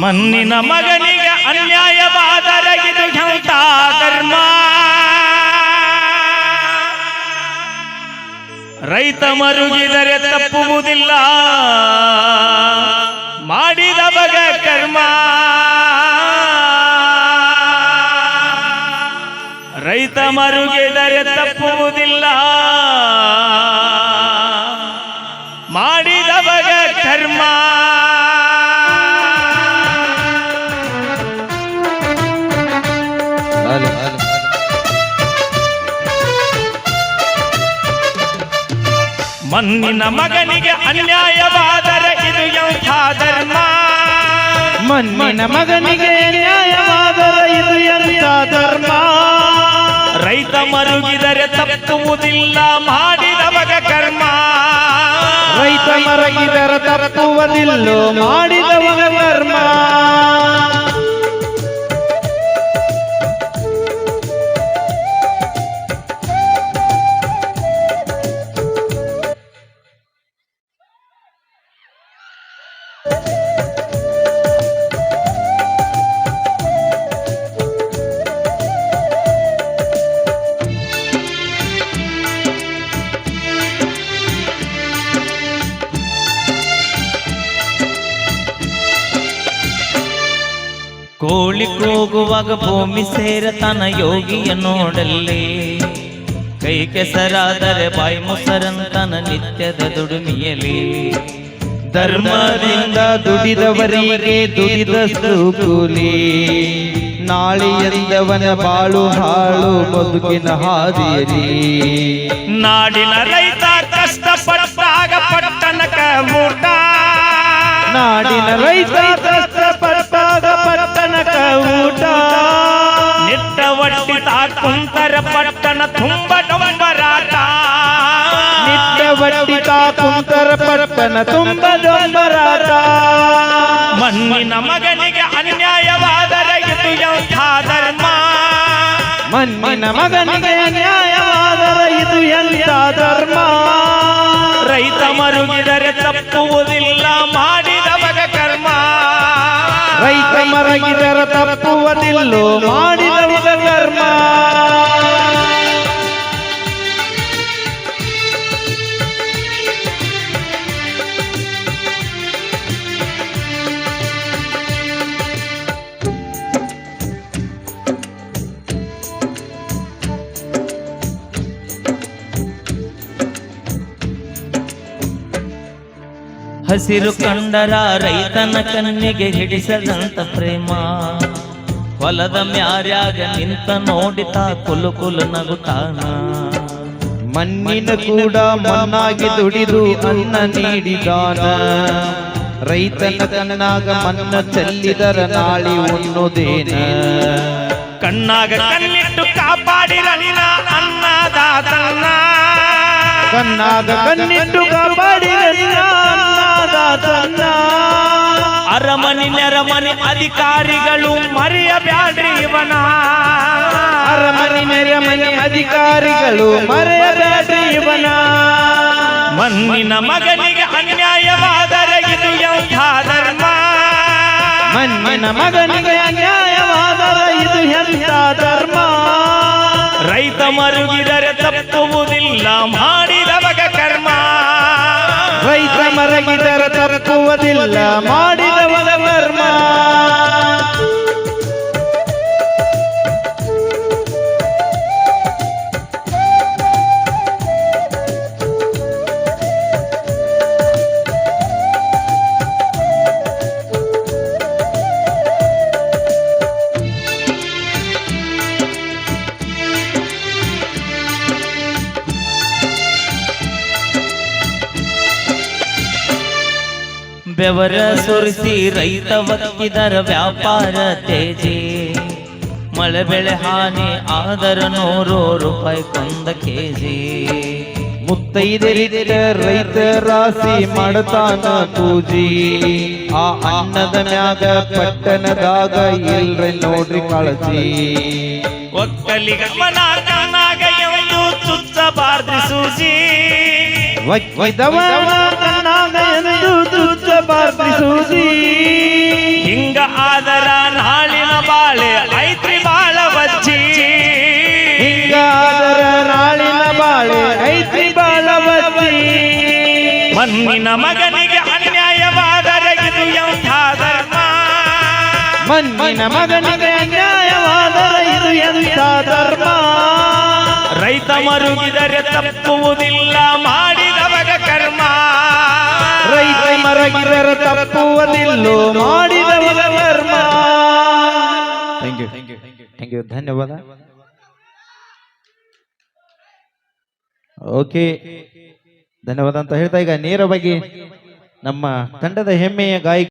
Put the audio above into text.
ಮಣ್ಣಿನ ಮಗನಿಗೆ ಅನ್ಯಾಯವಾದರೆ ಇದು ಎಂಥ ಧರ್ಮ? ರೈತ ಮರುಗಿದರೆ ತಪ್ಪುವುದಿಲ್ಲ, ಮಾಡಿದ ಬಗ ಕರ್ಮ. ರೈತ ಮರುಗಿದರೆ ತಪ್ಪುವುದಿಲ್ಲ, ಮಾಡಿದ ಬಗ ಕರ್ಮ. ಮಣ್ಣಿನ ಮಗನಿಗೆ ಅನ್ಯಾಯವಾದರೆ ಇದು ಎಂಥ ಧರ್ಮ? ಮಣ್ಣಿನ ಮಗನಿಗೆ ಅನ್ಯಾಯವಾದರೆ ಇದು ಎಂಥ ಧರ್ಮ? ರೈತ ಮರುಗಿದರೆ ತಪ್ಪುವುದಿಲ್ಲ, ಮಾಡಿದ ಬಗ ಕರ್ಮ. ರೈತ ಮರಗಿದರೆ ತಪ್ಪುವುದಿಲ್ಲೋ, ಮಾಡಿದ ಬಗ ಕರ್ಮ. ಕೋಳಿ ಕೂಗುವಾಗ ಭೂಮಿ ಸೇರತನ ಯೋಗಿಯ ನೋಡಲ್ಲಿ, ಕೈ ಕೆಸರಾದರೆ ಬಾಯಿ ಮೊಸರಂತನ ನಿತ್ಯದ ದುಡಿಮೆಯಲಿ. ಧರ್ಮದಿಂದ ದುಡಿದವರಿಗೆ ದುಡಿದಷ್ಟು ಕೂಲಿ, ನಾಳೆಯಂದವನ ಬಾಳು ಹಾಳು ಬದುಕಿನ ಹಾದಿಯಲಿ. ನಾಡಿನ ರೈತ ಕಷ್ಟಪಟ್ಟಾಗ ಪಟ್ಟಣಕ ಊಟ, ನಾಡಿನ ರೈತ ಕಷ್ಟಪಟ್ಟಾಗ ಪಟ್ಟಣಕ ಊಟ. ನಿಟ್ಟ ಒಟ್ಟಿ ಕುಂತರ ಪಟ್ಟಣ ತುಂಬ ಡೊಂಬರಾಟ. ನಿತ್ಯ ಬಟ್ಟಿ ಕುಂತರ ಪಟ್ಟಣ ತುಂಬ ಡೊಂಬರಾಟ. ಮಣ್ಣಿನ ಮಗನಿಗೆ ಅನ್ಯಾಯವಾದರೆ ಇದು ಎಂಥ ಧರ್ಮ? ಮಣ್ಣಿನ ಮಗನಿಗೆ ಅನ್ಯಾಯವಾದರೆ ಇದು ಎಂಥ ಧರ್ಮ? ರೈತ ಮರುಗಿದರೆ ತಪ್ಪುವುದಿಲ್ಲ, ಮಾಡಿದ ಬಗ ಕರ್ಮ. ರೈತ ಮರಗಿದರೆ ತಪ್ಪುವುದಿಲ್ಲೋ, ಮಾಡಿದ ಬಗ ಕರ್ಮ. ಹಸಿರು ಕಂಡರ ರೈತನ ಕಣ್ಣಿಗೆ ಹಿಡಿಸದಂತ ಪ್ರೇಮ, ಹೊಲದ ಮ್ಯಾರ್ಯಾಗ ನಿಂತ ನೋಡಿತ ಕುಲು ಕುಲು ನಗುತ್ತಾನ. ಮಣ್ಣಿನ ಕೂಡ ಮಣ್ಣಾಗಿ ದುಡಿದು ಅನ್ನ ನೀಡಿದಾನ. ರೈತನ ಕಣ್ಣಾಗ ಮಣ್ಣ ಚೆಲ್ಲಿದರ ನಾಳಿ ಉಣ್ಣುದೇನ. ಕಣ್ಣಾಗ ಕಣ್ಣಿಟ್ಟು ಕಾಪಾಡಿರಲಿನ ಅನ್ನದಾತನ. ಕಣ್ಣಾಗ ಕಣ್ಣಿಟ್ಟು ಕಾಪಾಡಿರಲಿನ ಅನ್ನದಾತನ. ಅರಮನೆ ನೆರಮನೆ ಅಧಿಕಾರಿಗಳು ಮರೆಯಬ್ಯಾಡ್ರಿ ಇವನ. ಅರಮನೆ ನೆರಮನೆ ಅಧಿಕಾರಿಗಳು ಮರೆಯಬ್ಯಾಡ್ರಿ ಇವನ. ಮಣ್ಣಿನ ಮಗನಿಗೆ ಅನ್ಯಾಯವಾದರೆ ಇದು ಎಂಥ ಧರ್ಮ? ಮಣ್ಣಿನ ಮಗನಿಗೆ ಅನ್ಯಾಯವಾದರೆ ಇದು ಎಂಥ ಧರ್ಮ? ರೈತ ಮರುಗಿದರೆ ತಪ್ಪುವುದಿಲ್ಲ, ಮಾಡಿದ ಬಗ ಕರ್ಮ. ರೈತ ಮರಗಿದರೆ ತಪ್ಪುವುದಿಲ್ಲ, ಮಾಡಿದ ಬಗ ಕರ್ಮ. ಬೆವರ ಸುರಿಸಿ ರೈತ ಒಕ್ಕಿದರ ವ್ಯಾಪಾರ ತೇಜಿ. ಮಳೆ ಬೆಳೆ ಹಾನಿ ಆದರ 100 ರೂಪಾಯಿ ಕೊಂದ ಕೆಜಿ. ಮುತ್ತೈದರಿದ್ದ ರೈತ ರಾಶಿ ಮಾಡತಾನ ಪೂಜಿ. ಆ ಅನ್ನದ ಮ್ಯಾಗ ಪಟ್ಟಣದಾಗ ಇಲ್ರಿ ನೋಡ್ರಿ ಕಾಳಜಿ. ಒಕ್ಕಲಿಗ ಮನ ಕಣ್ಣಾಗ ಎಂದು ಚುಚ್ಚಬಾರ್ದು ಸೂಜಿ. ಕಣ್ಣಾಗ ಎಂದು ಚುಚ್ಚಬಾರ್ದು ಸೂಜಿ. ಹಿಂಗ ಆದರ ನಾಳಿನ ಬಾಳೆ ಐತ್ರಿ ಬಾಳ ಬಚ್ಚಿ ಹಿಂಗಾದರ ನಾಳಿನ ಬಾಳೆ ಐತಿ ಬಾಳ ಬಚ್ಚಿ ಮಣ್ಣಿನ ಮಗನಿಗೆ ಅನ್ಯಾಯವಾದರೆ ಇದು ಎಂಥ ಧರ್ಮ ಮಣ್ಣಿನ ಮಗನಿಗೆ ಅನ್ಯಾಯವಾದರೆ ಇದು ಎಂಥ ಧರ್ಮ ರೈತ ಮರುಗಿದರೆ ತಪ್ಪುವುದಿಲ್ಲ ಮಾಡಿದವಗ ಕರ್ಮ ರೈತ ಮರಗಿದರೆ ತಪ್ಪುವುದಿಲ್ಲೋ ಮಾಡಿದವರ ಧರ್ಮ. ಥ್ಯಾಂಕ್ ಯು ಧನ್ಯವಾದ. ಓಕೆ ಧನ್ಯವಾದ ಅಂತ ಹೇಳ್ತಾ ಈಗ ನೇರವಾಗಿ ನಮ್ಮ ತಂಡದ ಹೆಮ್ಮೆಯ ಗಾಯಕ